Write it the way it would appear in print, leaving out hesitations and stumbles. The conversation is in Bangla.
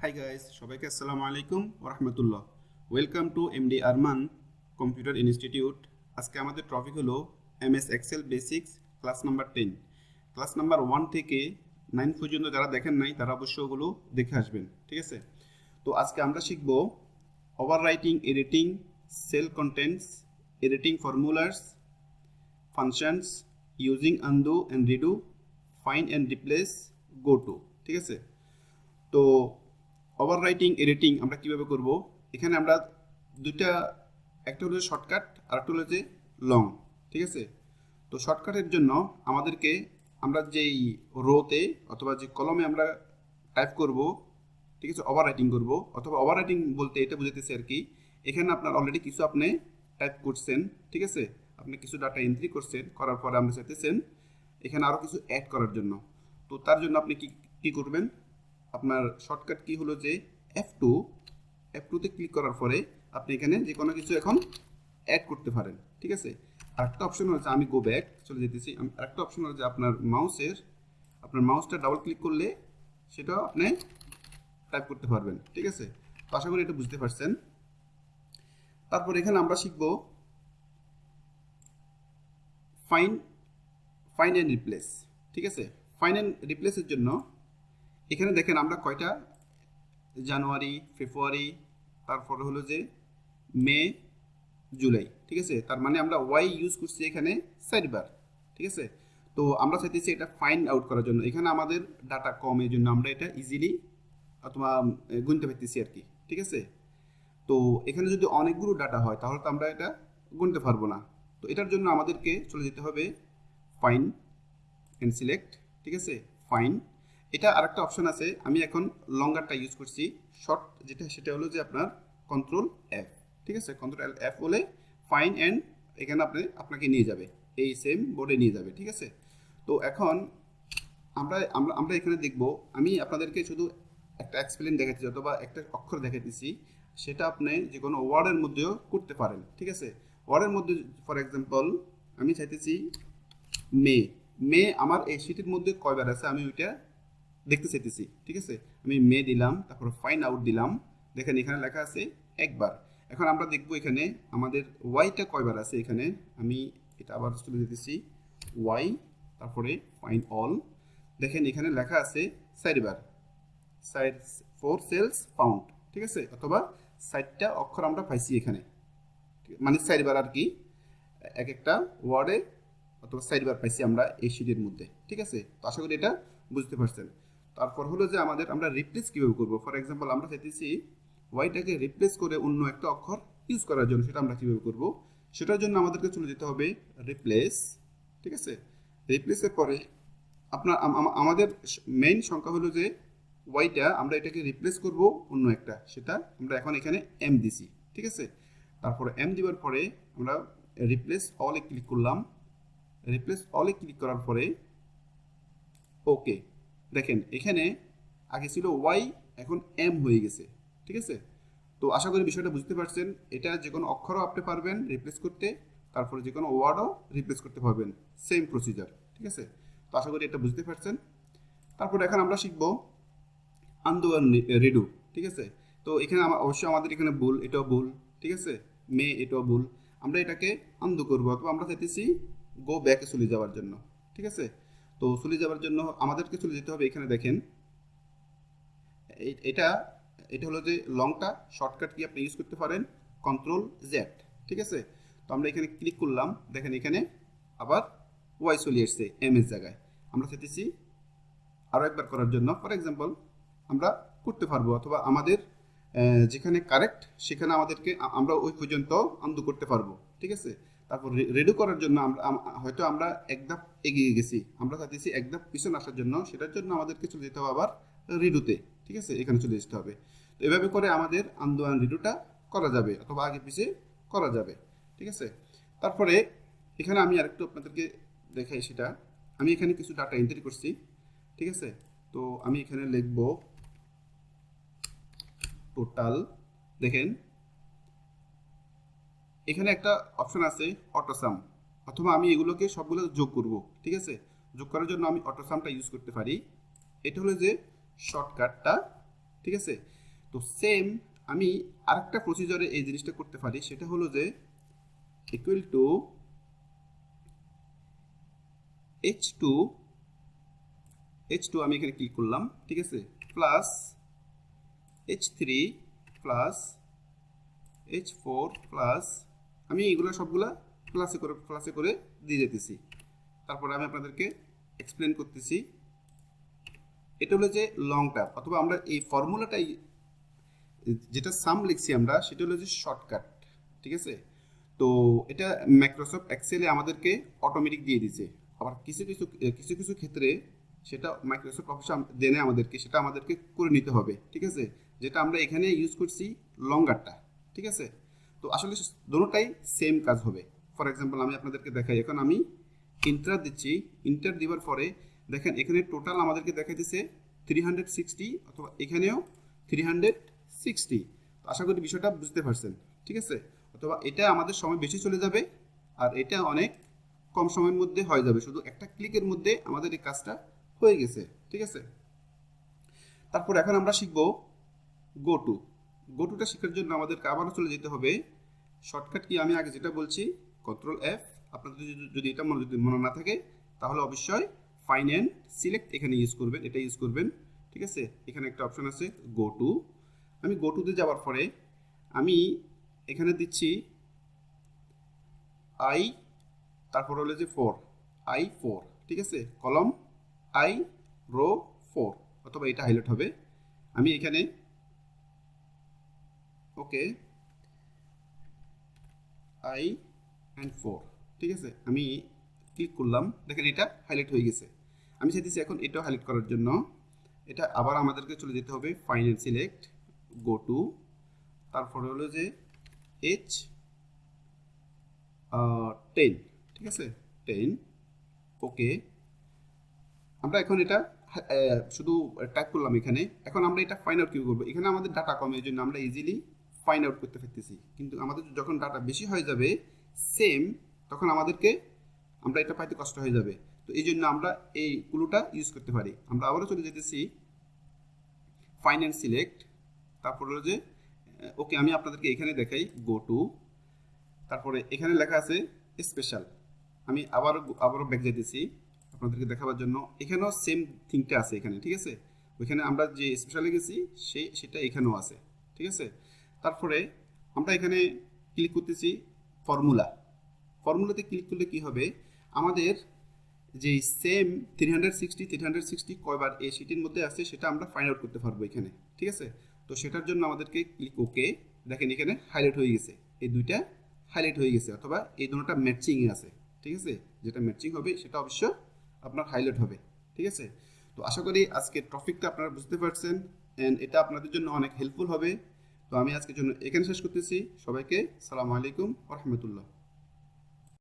Hi guys, সবাইকে আসসালামু আলাইকুম ওয়া রাহমাতুল্লাহ। Welcome to MD Arman computer institute. আজকে আমাদের টপিক হলো MS Excel basics class number 10। Class number 1 থেকে 9 পর্যন্ত যারা দেখেন নাই তারা অবশ্যই ওগুলো দেখে আসবেন, ঠিক আছে? তো আজকে আমরা শিখব overwriting, editing, cell contents, editing formulas, functions, using undo and redo, find and replace, go to, ঠিক আছে? তো ওভাররাইটিং, এডিটিং আমরা কিভাবে করব? এখানে আমরা দুইটা, একটা হলো শর্টকাট আর একটা হলো যে লং, ঠিক আছে? তো শর্টকাটের জন্য আমাদেরকে আমরা যেই রোতে অথবা যে কলমে আমরা টাইপ করব, ঠিক আছে, ওভাররাইটিং করব, অথবা ওভাররাইটিং বলতে এটা বুঝাইতেছে আর কি, এখানে আপনার অলরেডি কিছু আপনি টাইপ করছেন, ঠিক আছে, আপনি কিছু ডাটা এন্ট্রি করছেন, করার পরে আপনি চাইতেছেন এখানে আরও কিছু অ্যাড করার জন্য। তো তার জন্য আপনি কি করবেন? আপনার শর্টকাট কি হলো যে F2 তে ক্লিক করার পরে আপনি এখানে যে কোনো কিছু এখন অ্যাড করতে পারেন, ঠিক আছে? আরেকটা অপশন হচ্ছে, আমি গো ব্যাক চলে যেতেছি, আরেকটা অপশন হচ্ছে আপনার মাউসটা ডাবল ক্লিক করলে সেটাও আপনি টাইপ করতে পারবেন, ঠিক আছে? তো আশা করি এটা বুঝতে পারছেন। তারপর এখানে আমরা শিখব ফাইন্ড অ্যান্ড রিপ্লেস, ঠিক আছে? ফাইন্ড অ্যান্ড রিপ্লেসের জন্য এখানে দেখেন আমরা কয়টা, জানুয়ারি, ফেব্রুয়ারি, তারপরে হলো যে মে, জুলাই, ঠিক আছে? তার মানে আমরা ওয়াই ইউজ করছি এখানে 4বার, ঠিক আছে? তো আমরা চাইতেছি এটা ফাইন্ড আউট করার জন্য, এখানে আমাদের ডাটা কম, এই জন্য আমরা এটা ইজিলি অথবা গুনতে পারতেছি আর কি, ঠিক আছে? তো এখানে যদি অনেকগুলো ডাটা হয় তাহলে তো আমরা এটা গুনতে পারবো না। তো এটার জন্য আমাদেরকে চলে যেতে হবে ফাইন্ড অ্যান্ড সিলেক্ট, ঠিক আছে? ফাইন্ড, এটা আরেকটা অপশন আছে, আমি এখন লঙ্গারটা ইউজ করছি, শর্ট যেটা সেটা হলো যে আপনার কন্ট্রোল F, ঠিক আছে? কন্ট্রোল F বলে ফাইন্ড অ্যান্ড এখানে আপনাকে নিয়ে যাবে এই সেম বোর্ডে নিয়ে যাবে, ঠিক আছে? তো এখন আমরা আমরা আমরা এখানে দেখব, আমি আপনাদেরকে শুধু একটা এক্সপ্লেন দেখাচ্ছি অথবা একটা অক্ষর দেখাচ্ছি, সেটা আপনি যে কোনো ওয়ার্ডের মধ্যেও করতে পারেন, ঠিক আছে? ওয়ার্ডের মধ্যে ফর এক্সাম্পল আমি চাইতেছি মে আমার এই শীটের মধ্যে কয়বার আছে আমি ওইটা দেখতে চাইতেছি, ঠিক আছে? আমি মে দিলাম, তারপর ফাইন্ড আউট দিলাম, দেখেন এখানে লেখা আছে একবার। এখন আমরা দেখবো এখানে আমাদের ওয়াইটা কয়বার আছে, এখানে আমি এটা আবার চলে যেতেছি ওয়াই, তারপরে ফাইন্ড অল, দেখেন এখানে লেখা আছে 4বার, 4 সেলস ফাউন্ড, ঠিক আছে? অথবা 4টা অক্ষর আমরা পাইছি এখানে, মানে 4বার আর কি, এক একটা ওয়ার্ডে অথবা 4বার পাইছি আমরা এই শীটের মধ্যে, ঠিক আছে? তো আশা করি এটা বুঝতে পারছেন। তারপর হলো যে আমরা রিপ্লেস কীভাবে করবো? ফর এক্সাম্পল আমরা চাইতেছি ওয়াইটাকে রিপ্লেস করে অন্য একটা অক্ষর ইউজ করার জন্য, সেটা আমরা কীভাবে করবো? সেটার জন্য আমাদেরকে চলে যেতে হবে রিপ্লেস, ঠিক আছে? রিপ্লেসের পরে আপনার আমাদের মেইন সংখ্যা হলো যে ওয়াইটা, আমরা এটাকে রিপ্লেস করব অন্য একটা, সেটা আমরা এখন এখানে এম দিছি, ঠিক আছে? তারপরে এম দিবার পরে আমরা রিপ্লেস অলে ক্লিক করলাম, রিপ্লেস অলে ক্লিক করার পরে ওকে, দেখেন এখানে আগে ছিল ওয়াই, এখন এম হয়ে গেছে, ঠিক আছে? তো আশা করি বিষয়টা বুঝতে পারছেন। এটা যে কোনো অক্ষরও আপনি পারবেন রিপ্লেস করতে, তারপরে যে কোনো ওয়ার্ডও রিপ্লেস করতে পারবেন, সেম প্রসিজার, ঠিক আছে? তো আশা করি এটা বুঝতে পারছেন। তারপরে এখন আমরা শিখবো আনডু আর রিডু, ঠিক আছে? তো এখানে অবশ্যই আমাদের এখানে ভুল, এটাও ভুল, ঠিক আছে? মে, এটাও ভুল, আমরা এটাকে আনডু করবো, অথবা আমরা চাইতেছি গো ব্যাকে চলে যাওয়ার জন্য, ঠিক আছে? তো চলে যাওয়ার জন্য আমাদেরকে চলে যেতে হবে, এখানে দেখেন এটা এটা হলো যে লংটা, শর্টকাট কি আপনি ইউজ করতে পারেন কন্ট্রোল জেড, ঠিক আছে? তো আমরা এখানে ক্লিক করলাম, দেখেন এখানে আবার ওয়াই চলে এসছে এম এর জায়গায়, আমরা চাইতেছি আরও একবার করার জন্য। ফর এক্সাম্পল আমরা করতে পারবো, অথবা আমাদের যেখানে কারেক্ট সেখানে আমাদেরকে আমরা ওই পর্যন্ত আনডু করতে পারবো, ঠিক আছে? তারপর রেডি করার জন্য হয়তো আমরা এক ধাপ এগিয়ে গেছি, আমরা চাইতেছি এক ধাপ পিছনে আসার জন্য, সেটার জন্য আমাদেরকে চলে যেতে হবে আবার রিডুতে, ঠিক আছে? এখানে চলে যেতে হবে। তো এভাবে করে আমাদের আনডু অ্যান্ড রিডুটা করা যাবে, অথবা আগে পিছিয়ে করা যাবে, ঠিক আছে? তারপরে এখানে আমি আরেকটু আপনাদেরকে দেখাই, সেটা আমি এখানে কিছু ডাটা এন্ট্রি করছি, ঠিক আছে? তো আমি এখানে লিখব টোটাল, দেখেন এখানে একটা অপশন আছে অটোসাম, অথবা আমি এগুলোকে সবগুলো যোগ করব, ঠিক আছে? যোগ করার জন্য আমি অটোসামটা ইউজ করতে পারি, এটা হলো যে শর্টকাটটা, ঠিক আছে। তো সেম আমি আরেকটা প্রসিজারে এই জিনিসটা করতে পারি, সেটা হলো যে ইকুয়াল টু H2 আমি এখানে ক্লিক করলাম, ঠিক আছে, plus H3 plus H4 plus, আমি এগুলো সবগুলা ক্লাসে করে দিয়ে যেতেছি। তারপরে আমি আপনাদেরকে এক্সপ্লেন করতেছি। এটা হলো যে লং টার্ম, অথবা আমরা এই ফর্মুলাটাই যেটা সাম লিখছি আমরা, সেটা হলো যে শর্টকাট, ঠিক আছে। তো এটা মাইক্রোসফট এক্সেলে আমাদেরকে অটোমেটিক দিয়ে দিয়েছে। আবার কিছু কিছু ক্ষেত্রে সেটা মাইক্রোসফট অফিসে দেনে আমাদেরকে সেটা আমাদেরকে করে নিতে হবে, ঠিক আছে। যেটা আমরা এখানে ইউজ করছি লঙ্গারটা, ঠিক আছে। তো আসলে দুটোটাই সেম কাজ হবে। ফর এক্সাম্পল আমি আপনাদেরকে দেখাই, এখন আমি ইন্টার দিচ্ছি, ইন্টার দেওয়ার পরে দেখেন এখানে টোটাল আমাদেরকে দেখাইতেছে 360, অথবা এখানেও 360। আশা করি বিষয়টা বুঝতে পারছেন, ঠিক আছে। অথবা এটা আমাদের সময় বেশি চলে যাবে, আর এটা অনেক কম সময়ের মধ্যে হয়ে যাবে, শুধু একটা ক্লিকের মধ্যে আমাদের এই কাজটা হয়ে গেছে, ঠিক আছে। তারপর এখন আমরা শিখব গোটু। গোটুটা শেখার জন্য আমাদেরকে আবারও চলে যেতে হবে শর্টকাট কি আমি আগে যেটা বলছি, কন্ট্রোল F। আপনাদের যদি এটা মনে না থাকে তাহলে অবশ্যই ফাইন অ্যান্ড সিলেক্ট এখানে ইউজ করবেন, এটা ইউজ করবেন, ঠিক আছে। এখানে একটা অপশন আছে গোটু। আমি গোটুতে যাওয়ার পরে আমি এখানে দিচ্ছি I, তারপর হলো যে 4, I4, ঠিক আছে, কলম I, রো 4, অথবা এটা হাইলাইট হবে। আমি এখানে ওকে I and 4, ঠিক আছে, আমি ক্লিক করলাম, দেখেন এটা হাইলাইট হয়ে গেছে। আমি চাইতেছি এখন এটাও হাইলাইট করার জন্য এটা আবার আমাদেরকে চলে যেতে হবে fine and select, go to, তারপরে হলো যে H10, ঠিক আছে, 10, ওকে। আমরা এখন এটা শুধু টাইপ করলাম এখানে। এখন আমরা এটা ফাইন্ড আউট কী করবো, এখানে আমাদের ডাটা কমে, এই জন্য আমরা ইজিলি ফাইন্ড আউট করতে পারতেছি। কিন্তু আমাদের যখন ডাটা বেশি হয়ে যাবে সেম, তখন আমাদেরকে আমরা এটা পাইতে কষ্ট হয়ে যাবে। তো এই জন্য আমরা এই ক্লুটা ইউজ করতে পারি। আমরা আবারও চলে যেতেছি ফাইন অ্যান্ড সিলেক্ট, তারপর হলো যে ওকে, আমি আপনাদেরকে এখানে দেখাই গো টু, তারপরে এখানে লেখা আছে স্পেশাল। আমি আবারও ব্যাক যেতেছি আপনাদেরকে দেখাবার জন্য। এখানেও সেম থিংটা আছে এখানে, ঠিক আছে। ওইখানে আমরা যে স্পেশালে গেছি সেটা এখানেও আছে, ঠিক আছে। তারপরে আমরা এখানে ক্লিক করতেছি ফর্মুলাতে ক্লিক করলে কি হবে, আমাদের যে সেম 360 কয়বার এই শিটের মধ্যে আছে সেটা আমরা ফাইন্ড আউট করতে পারবো এখানে, ঠিক আছে। তো সেটার জন্য আমাদেরকে ক্লিক ওকে, দেখেন এখানে হাইলাইট হয়ে গেছে, এই দুইটা হাইলাইট হয়ে গেছে, অথবা এই দুটোটা ম্যাচিংয়ে আছে, ঠিক আছে। যেটা ম্যাচিং হবে সেটা অবশ্য আপনার হাইলাইট হবে, ঠিক আছে। তো আশা করি আজকের টপিকটা আপনারা বুঝতে পারছেন, অ্যান্ড এটা আপনাদের জন্য অনেক হেল্পফুল হবে। তো আমি আজকের জন্য এখানে শেষ করতেছি। সবাইকে সালামু আলাইকুম ওয়া রাহমাতুল্লাহ।